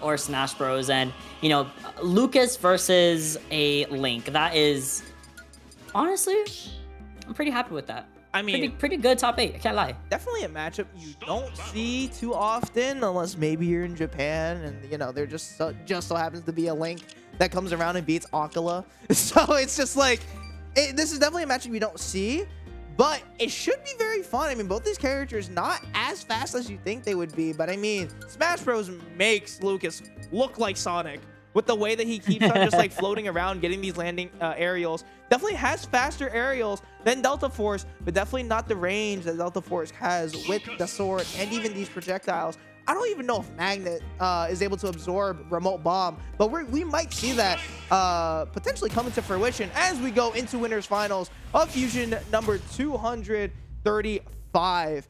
or Smash Bros. And, you know, Lucas versus a Link. That is, honestly, I'm pretty happy with that. I mean, pretty good top 8. I can't lie. definitely a matchup you don't see too often, unless maybe you're in Japan and, you know, there just so happens to be a Link that comes around and beats Akala. So it's just like, this is definitely a matchup you don't see, but it should be very fun. I mean, both these characters not as fast as you think they would be, but I mean, Smash Bros makes Lucas look like Sonic with the way that he keeps on just like floating around, getting these landing aerials. Definitely has faster aerials than Deltaforce, but definitely not the range that Deltaforce has with the sword and even these projectiles. I don't even know if Magnet is able to absorb Remote Bomb, but we might see that potentially come into fruition as we go into winners finals of Fusion number 235.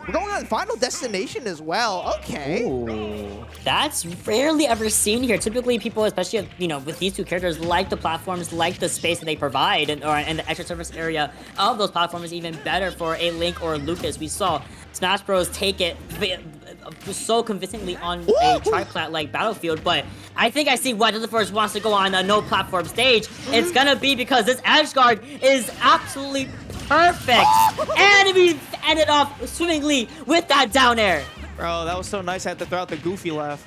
We're going on Final Destination as well. Okay. Ooh, that's rarely ever seen here. Typically, people, especially, you know, with these two characters, like the platforms, like the space that they provide, and the extra surface area of those platforms is even better for a Link or a Lucas. We saw Smash Bros. Take it so convincingly on a triplat-like battlefield, but I think I see why Deltaforce wants to go on a no-platform stage. It's gonna be because this edge guard is absolutely perfect, and we ended off swimmingly with that down air. Bro, that was so nice. I had to throw out the goofy laugh.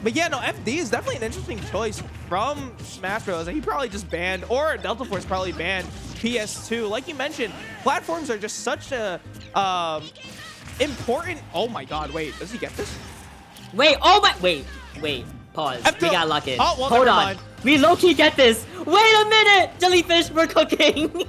But yeah, no, FD is definitely an interesting choice from Smash Bros. And he probably just banned, or Deltaforce probably banned PS2. Like you mentioned, platforms are just such a important. Oh my God! Wait, does he get this? Wait! Oh my! Wait! Pause. We got luck in. Oh, well, hold on. mind. We low-key get this. Wait a minute, Jellyfish, we're cooking.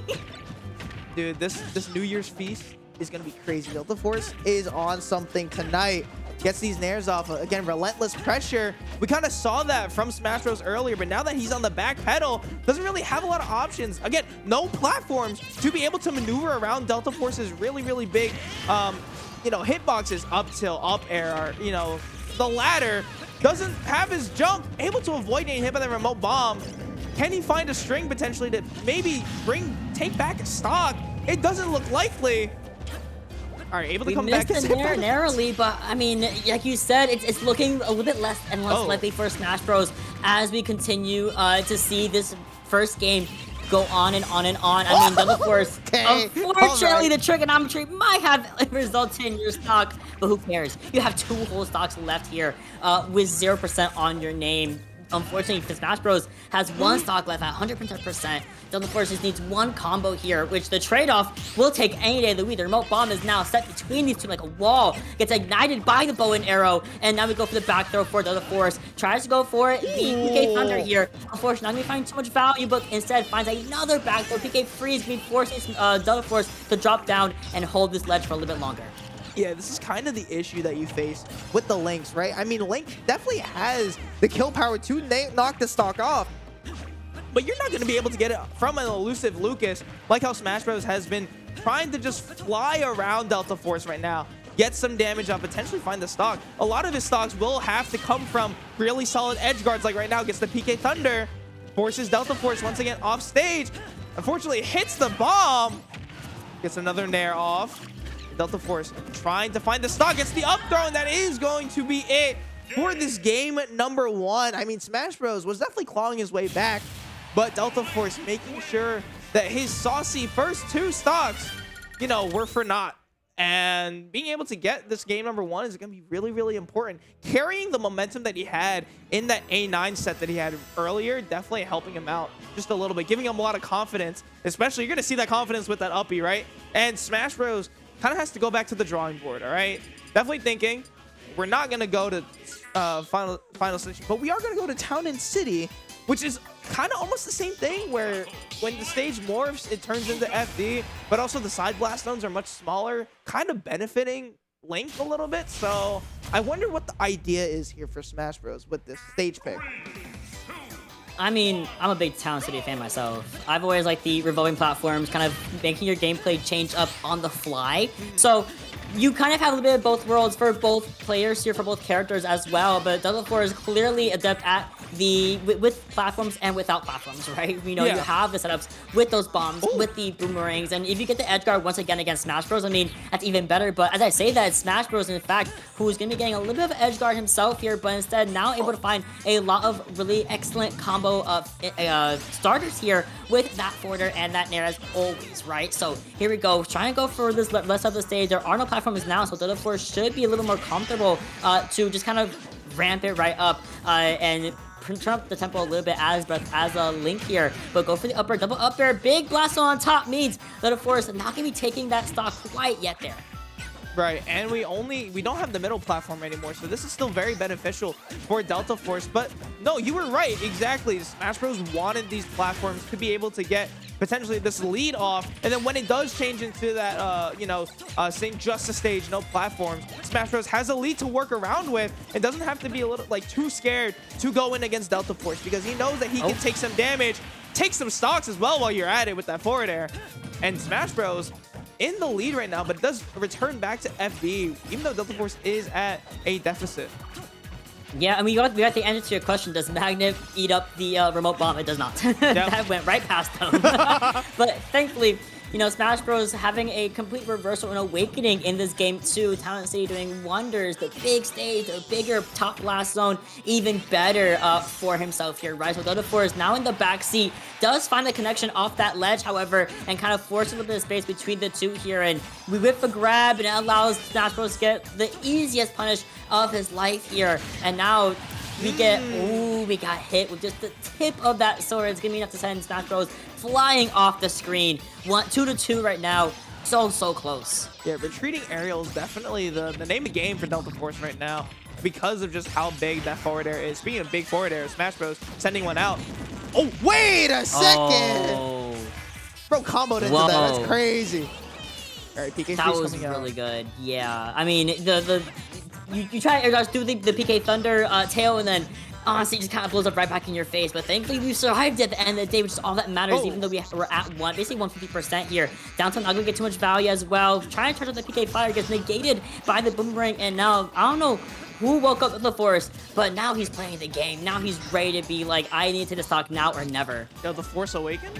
Dude, this New Year's feast is gonna be crazy. Deltaforce is on something tonight. Gets these nairs off. Again, relentless pressure. We kind of saw that from Smash Bros. Earlier, but now that he's on the back pedal, doesn't really have a lot of options. Again, no platforms to be able to maneuver around Deltaforce's really big, you know, hitboxes, up tilt, up air, you know, the ladder. Doesn't have his jump, able to avoid getting hit by the remote bomb. Can he find a string potentially to maybe take back a stock? It doesn't look likely. All right, able to come back. We missed it narrowly, but I mean, like you said, it's looking a little bit less and less likely for Smash Bros. As we continue to see this first game go on and on and on. I mean, Deltaforce, unfortunately, the trigonometry might have resulted in your stock, but who cares? You have 2 whole stocks left here with 0% on your name. Unfortunately, Smash Bros. Has 1 stock left at 100%. Deltaforce just needs 1 combo here, which the trade-off will take any day of the week. The remote bomb is now set between these two like a wall. Gets ignited by the bow and arrow, and now we go for the back throw for Deltaforce. Tries to go for it. The PK Thunder here. Unfortunately, not going to find too much value, but instead finds another back throw. PK Freeze, forcing Deltaforce to drop down and hold this ledge for a little bit longer. Yeah, this is kind of the issue that you face with the Links, right? I mean, Link definitely has the kill power to knock the stock off, but you're not going to be able to get it from an elusive Lucas, like how Smash Bros. Has been trying to just fly around Deltaforce right now, get some damage on, potentially find the stock. A lot of his stocks will have to come from really solid edge guards, like right now, gets the PK Thunder, forces Deltaforce once again off stage. Unfortunately, hits the bomb, gets another nair off. Deltaforce trying to find the stock, gets the up throw, and that is going to be it for this game number 1. I mean, Smash Bros. Was definitely clawing his way back, but Deltaforce making sure that his saucy first 2 stocks, you know, were for naught. And being able to get this game number 1 is going to be really important. Carrying the momentum that he had in that A9 set that he had earlier, definitely helping him out just a little bit, giving him a lot of confidence. Especially, you're going to see that confidence with that uppie, right? And Smash Bros. Kind of has to go back to the drawing board, all right? Definitely thinking we're not going to go to final station, but we are going to go to Town and City, which is kind of almost the same thing, where when the stage morphs, it turns into FD, but also the side blast zones are much smaller, kind of benefiting Link a little bit. So I wonder what the idea is here for Smash Bros. With this stage pick. I mean, I'm a big Town City fan myself. I've always liked the revolving platforms, kind of making your gameplay change up on the fly. So you kind of have a little bit of both worlds for both players here, for both characters as well. But Deltaforce is clearly adept at with platforms and without platforms, right? You know, you have the setups with those bombs, with the boomerangs, and if you get the edge guard once again against SmashBros, I mean, that's even better. But as I say that, SmashBros, in fact, who's going to be getting a little bit of edge guard himself here, but instead now able to find a lot of really excellent combo of starters here with that forwarder and that nair as always, right? So here we go, trying to go for this left of the stage. There are no platforms now, so Deltaforce should be a little more comfortable to just kind of ramp it right up and turn up the tempo a little bit as a Link here, but go for the upper double up air. Big blast on top means Deltaforce not gonna be taking that stock quite yet there. Right, and we don't have the middle platform anymore, so this is still very beneficial for Deltaforce. But no, you were right, exactly. SmashBros wanted these platforms to be able to get potentially this lead off, and then when it does change into that, saying just a stage, no platforms, SmashBros has a lead to work around with and doesn't have to be a little like too scared to go in against Deltaforce, because he knows that he can take some damage, take some stocks as well while you're at it with that forward air. And SmashBros in the lead right now, but it does return back to FB, even though Deltaforce is at a deficit. Yeah, and we got the answer to your question. Does Magnet eat up the remote bomb? It does not. That went right past them. But thankfully, you know, SmashBros having a complete reversal and awakening in this game too. Talent City doing wonders. The big stage, the bigger top blast zone, even better for himself here, right? So Deltaforce now in the backseat does find the connection off that ledge, however, and kind of forces a little bit of space between the two here. And we whip the grab, and it allows SmashBros to get the easiest punish of his life here. And now we get, we got hit with just the tip of that sword. It's gonna be enough to send SmashBros flying off the screen. 2-2 right now. So close. Yeah, retreating aerial is definitely the name of the game for Deltaforce right now, because of just how big that forward air is. Speaking of big forward air, SmashBros sending one out. Oh, wait a second! Oh. Bro comboed into that. That's crazy. All right, PK that was really good. Yeah, I mean, you try to air dodge through the PK Thunder tail, and then honestly, it just kind of blows up right back in your face. But thankfully, we survived at the end of the day, which is all that matters, even though we're at basically 150% here. Downtown not going to get too much value as well. Trying to charge up the PK Fire gets negated by the Boomerang, and now, I don't know who woke up the Force, but now he's playing the game. Now he's ready to be like, I need to the stock now or never. Yo, the Force Awakened?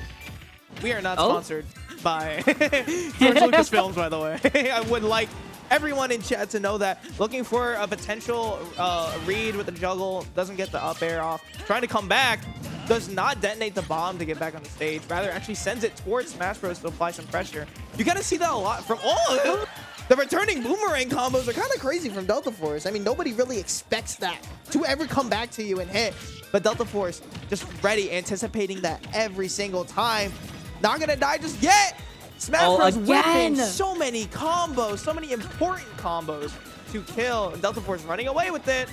We are not sponsored by George Lucasfilms, by the way. I would like everyone in chat to know that. Looking for a potential read with the juggle, doesn't get the up air off. Trying to come back, does not detonate the bomb to get back on the stage. Rather, actually sends it towards SmashBros to apply some pressure. You gotta see that a lot from all of them. The returning boomerang combos are kind of crazy from Deltaforce. I mean, nobody really expects that to ever come back to you and hit. But Deltaforce just ready, anticipating that every single time. Not gonna die just yet. SmashBros whipping so many combos, so many important combos to kill. And Deltaforce running away with it.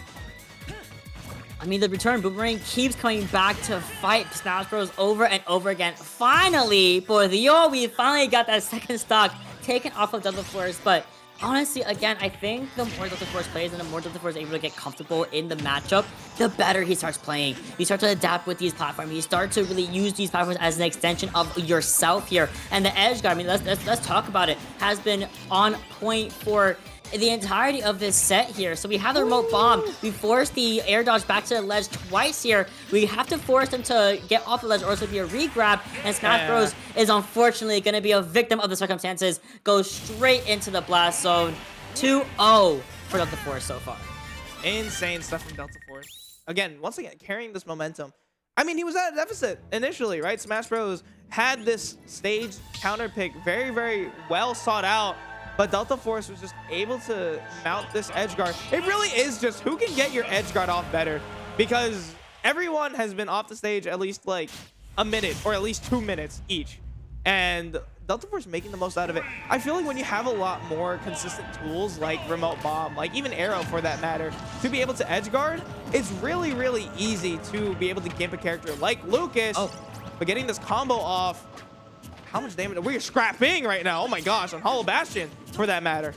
I mean, the return boomerang keeps coming back to fight SmashBros over and over again. Finally, for the we finally got that second stock taken off of Deltaforce. But honestly, again, I think the more Deltaforce plays and the more Deltaforce is able to get comfortable in the matchup, the better he starts playing. You start to adapt with these platforms. You start to really use these platforms as an extension of yourself here. And the edge guard, I mean, let's talk about it, has been on point for the entirety of this set here. So we have the remote bomb. We force the air dodge back to the ledge twice here. We have to force them to get off the ledge or else it'll be a re-grab. And SmashBros is unfortunately going to be a victim of the circumstances. Goes straight into the blast zone. 2-0 for Deltaforce so far. Insane stuff from Deltaforce. Again, once again, carrying this momentum. I mean, he was at a deficit initially, right? SmashBros had this stage counter pick very, very well sought out. But Deltaforce was just able to mount this edge guard. It really is just who can get your edge guard off better, because everyone has been off the stage at least like a minute or at least 2 minutes each. And Deltaforce making the most out of it. I feel like when you have a lot more consistent tools like remote bomb, like even arrow for that matter, to be able to edge guard, it's really, really easy to be able to gimp a character like Lucas. But getting this combo off, how much damage? We're scrapping right now. Oh my gosh, on Hollow Bastion for that matter.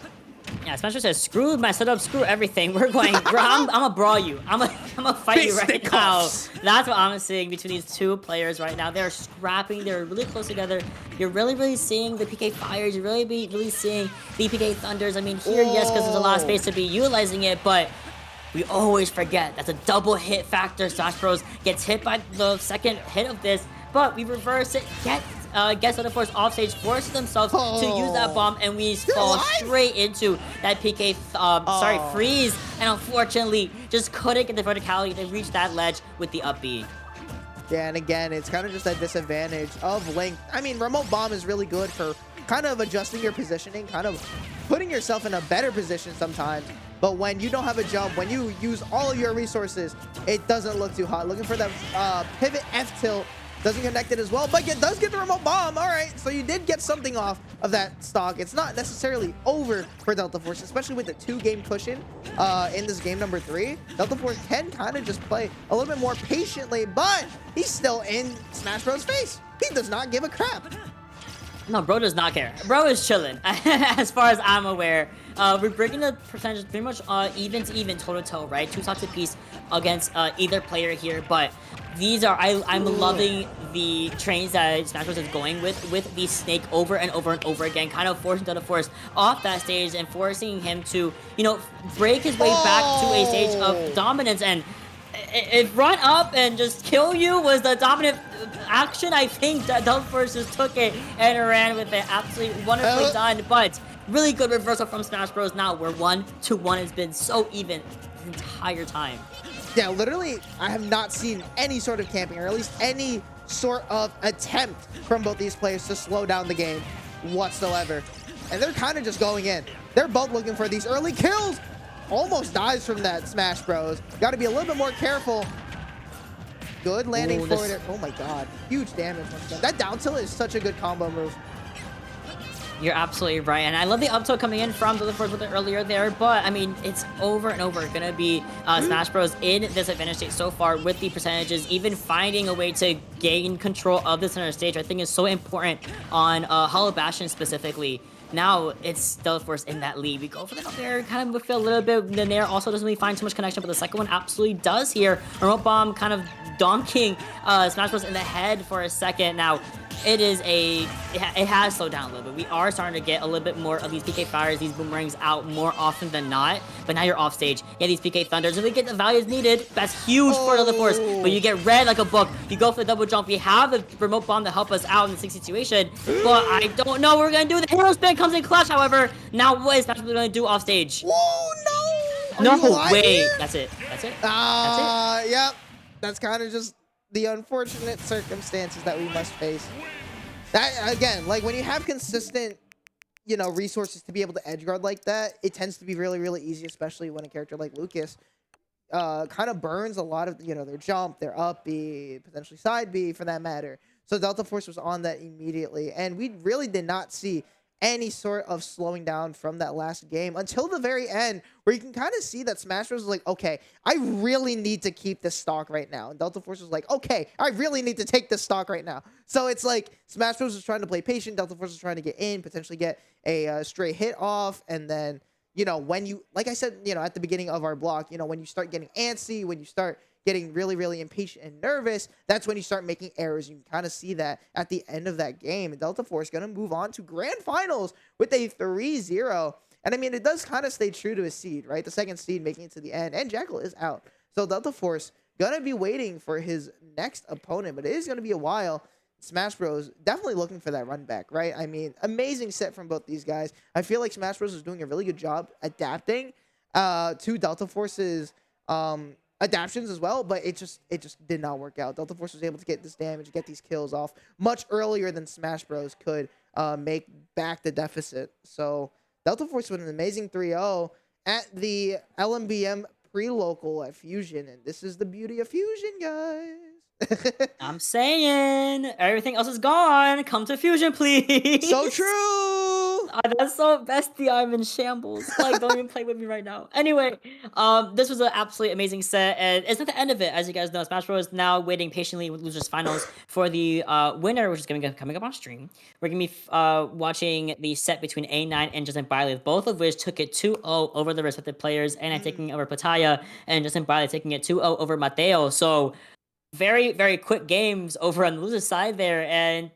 Yeah, SmashBros says, screw my setup, screw everything. I'm gonna brawl you. I'm gonna fight you right now. That's what I'm seeing between these two players right now. They're scrapping. They're really close together. You're really seeing the PK Fires. You're really seeing the PK Thunders. I mean, here, yes, because there's a lot of space to be utilizing it, but we always forget that's a double hit factor. SmashBros gets hit by the second hit of this, but we reverse it, gets Deltaforce off stage, forces themselves to use that bomb, and we fall straight into that PK, freeze, and unfortunately, just couldn't get the verticality to reach that ledge with the up B. Yeah, and again, it's kind of just a disadvantage of Link. I mean, remote bomb is really good for kind of adjusting your positioning, kind of putting yourself in a better position sometimes. But when you don't have a jump, when you use all of your resources, it doesn't look too hot. Looking for that pivot F tilt. Doesn't connect it as well, but it does get the remote bomb. All right, so you did get something off of that stock. It's not necessarily over for Deltaforce, especially with the 2-game cushion in this game number 3. Deltaforce can kind of just play a little bit more patiently, but he's still in SmashBros' face. He does not give a crap. No, bro does not care. Bro is chilling, as far as I'm aware. We're breaking the percentage pretty much even to even, toe-to-toe, right? 2 stocks apiece against either player here, but these are, I'm loving the trains that SmashBros is going with the Snake over and over and over again, kind of forcing Deltaforce off that stage and forcing him to, you know, break his way back to a stage of dominance. And if run up and just kill you was the dominant action, I think that Deltaforce just took it and ran with it. Absolutely wonderfully done, but really good reversal from SmashBros. Now we're 1-1. It's been so even the entire time. Yeah, literally, I have not seen any sort of camping, or at least any sort of attempt from both these players to slow down the game whatsoever. And they're kind of just going in. They're both looking for these early kills. Almost dies from that, SmashBros. Got to be a little bit more careful. Good landing for it. Oh my god. Huge damage once again. That down tilt is such a good combo move. You're absolutely right, and I love the up tilt coming in from Deltaforce with it earlier there, but I mean, it's over and over gonna be SmashBros in this advantage state so far with the percentages. Even finding a way to gain control of the center stage, I think, is so important on Hollow Bastion specifically. Now it's Deltaforce in that lead. We go for the up air, kind of feel a little bit. The Nair also doesn't really find too much connection, but the second one absolutely does here. Remote bomb kind of donking SmashBros in the head for a second. Now it has slowed down a little bit. We are starting to get a little bit more of these PK Fires, these boomerangs out more often than not. But now you're off stage. Yeah, these PK Thunders, and we get the values needed. That's huge for Deltaforce. But you get read like a book. You go for the double jump. We have the remote bomb to help us out in the situation. But I don't know what we're gonna do. The hero spin comes in clutch, however. Now what is SmashBros gonna do off stage? Whoa, no! No way. That's it. That's it. That's it. Yep. That's kind of just the unfortunate circumstances that we must face. That, again, like when you have consistent, you know, resources to be able to edge guard like that, it tends to be really easy, especially when a character like Lucas kind of burns a lot of, you know, their jump, their up B, potentially side B for that matter. So Deltaforce was on that immediately, and we really did not see any sort of slowing down from that last game until the very end, where you can kind of see that SmashBros was like, okay, I really need to keep this stock right now. And Deltaforce was like, okay, I really need to take this stock right now. So it's like SmashBros was trying to play patient, Deltaforce was trying to get in, potentially get a stray hit off, and then, you know, when you, like I said, you know, at the beginning of our block, you know, when you start getting antsy, when you start getting really impatient and nervous, that's when you start making errors. You can kind of see that at the end of that game. And Deltaforce going to move on to grand finals with a 3-0. And I mean, it does kind of stay true to his seed, right? The second seed making it to the end, and Jackal is out. So Deltaforce going to be waiting for his next opponent, but it is going to be a while. SmashBros definitely looking for that run back, right? I mean, amazing set from both these guys. I feel like SmashBros is doing a really good job adapting to Deltaforce's adaptions as well, but it just did not work out. Deltaforce was able to get this damage, get these kills off much earlier than SmashBros could make back the deficit. So Deltaforce with an amazing 3-0 at the LMBM pre-local at Fusion, and this is the beauty of Fusion, guys. I'm saying everything else is gone. Come to Fusion, please. So true. That's so bestie. I'm in shambles. Like, don't even play with me right now. Anyway, this was an absolutely amazing set, and it's not the end of it. As you guys know, Smash Bros. Is now waiting patiently with losers finals for the winner, which is going to be coming up on stream. We're going to be watching the set between A9 and Justin Biley, both of which took it 2-0 over the respective players, and taking over Pataya, and Justin Biley taking it 2-0 over Mateo. So very, very quick games over on the loser side there, and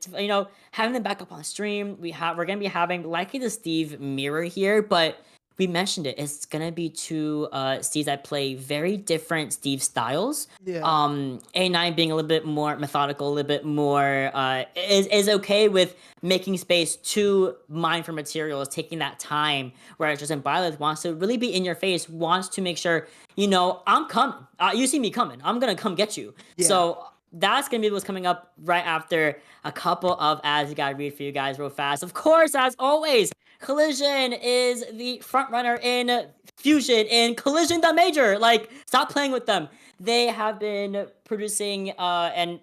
having them back up on stream, we're gonna be having likely the Steve mirror here, but we mentioned it's gonna be two Steves that play very different Steve styles. Yeah. A9 being a little bit more methodical, a little bit more is okay with making space to mine for materials, taking that time, whereas Justin Byleth wants to really be in your face, wants to make sure I'm coming. You see me coming. I'm gonna come get you. Yeah. So that's gonna be what's coming up right after a couple of ads. We gotta read for you guys real fast. Of course, as always, Collision is the front runner in Fusion in Collision the Major. Like, stop playing with them. They have been producing and